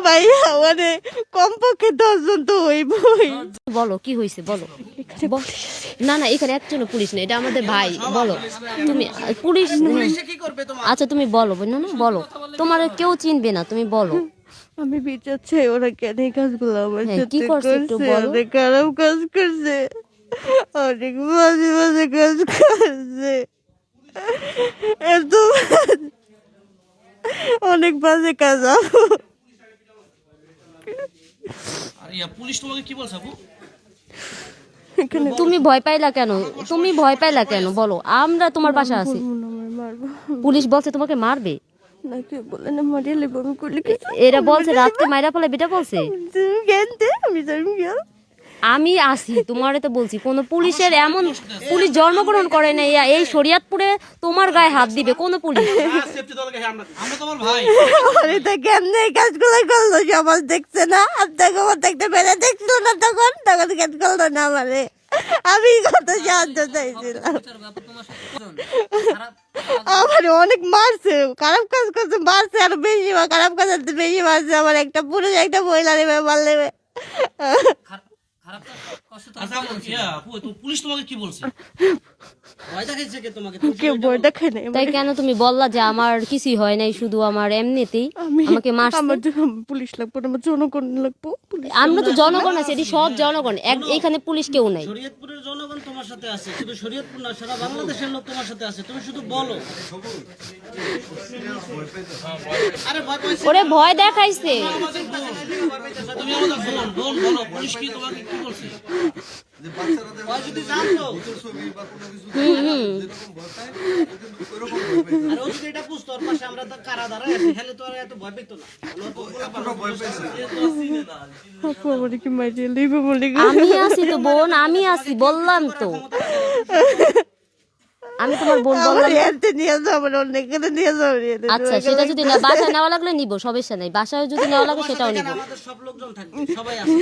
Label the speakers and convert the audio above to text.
Speaker 1: ভাইয়া মানে কমপক্ষে 10 জন তো হইবই।
Speaker 2: বলো কি হয়েছে বলো। না না এখানে একজনও পুলিশ নেই, এটা আমাদের ভাই। বলো তুমি পুলিশ। আচ্ছা তুমি বলো না না বলো, তোমার কেউ চিনবে না, তুমি বলো।
Speaker 1: আমি বিচার চাই, ওরা কেন এই কাজগুলো আমার
Speaker 2: হ্যাঁ,
Speaker 1: সাথে
Speaker 2: কি করছে একটু বলো।
Speaker 1: অনেক খারাপ কাজ করছে, অনেক বাজে বাজে কাজ করছে, এত অনেক বাজে কাজ।
Speaker 3: পুলিশ তোমাকে কি বলছে আপু?
Speaker 2: তুমি ভয় পাইলা কেন, তুমি ভয় পাইলা কেন বলো, আমরা তোমার পাশে আছি। পুলিশ বলছে তোমাকে মারবে,
Speaker 1: নাকি বলে না মারিয়ে লেবো, আমি করলে
Speaker 2: এরা বলছে রাতকে মাইরা ফেলে, বেটা বলছে।
Speaker 1: আমি জানি না।
Speaker 2: আমি আসি তোমারে তো বলছি, কোন পুলিশের এমন পুলিশ জন্মগ্রহণ করে নাই এই শরীয়তপুরে তোমার গায়ে হাত দিবে কোন পুলিশ?
Speaker 3: আমরা তোমার ভাই।
Speaker 1: আরে তা কেমনে এই কাজগুলো করলো, সমাজ দেখছে না? আপনাকে মতো একটা বেড়া দেখছিল না তখন, তখন কেন করলো না আমারে? আমি কত সাহায্য চাইছিলাম। আমার অনেক মারছে, খারাপ কাজ করছে, মারছে আরো বেশি, খারাপ কাজ করতে বেশি মারছে। আমার একটা পুরুষ একটা মহিলা নেবে মার নেবে।
Speaker 3: পুলিশ তোমাকে কি বলছে? ভয় দেখাইছে কে তোমাকে?
Speaker 1: কেউ ভয় দেখায় নাই।
Speaker 2: তাই কেন তুমি বললা যে আমার কিছুই হয় নাই, শুধু আমার এমনিতেই আমাকে মারছে?
Speaker 1: আমার জন্য পুলিশ লাগবে না, আমার জনগণ লাগবো।
Speaker 2: আমরা তো জনগণ আছে, এটি সব জনগণ, এখানে পুলিশ কেউ নাই।
Speaker 3: শরীয়তপুরের জনগণ তোমার সাথে আছে, শুধু শরীয়তপুর না সারা বাংলাদেশের লোক তোমার সাথে আছে, তুমি শুধু বলো। আরে ভয় পাইছে,
Speaker 2: ওরে ভয় দেখাইছে।
Speaker 3: তুমি আমাদের বোন বলো, পুলিশ কি তোমাকে কি বলছে? যে বাচ্চারা ভয় যদি জানতো ছবি বা কোনো কিছু যেরকম ভয় পায় আর ও যদি এটা বুঝতো, ওর পাশে আমরা তো কারা দাঁড়ায় আছি, হেলে তো আর এত ভয় পেতো না। ভয় পাইছে
Speaker 1: আপু আমারে কি মারিয়ে লইবে বলে?
Speaker 2: আমি আছি তো বোন, আমি আছি বললাম তো, আমি তোমার বোন বললাম।
Speaker 1: এতে নিয়ে যাবো, অনেক নিয়ে যাবো।
Speaker 2: আচ্ছা সেটা যদি না বাসায় নেওয়া লাগলে নিবো, সমস্যা নেই, বাসায় যদি নেওয়া লাগে সেটাও নিবো।
Speaker 3: আমাদের সব লোকজন থাকবে, সবাই আছে।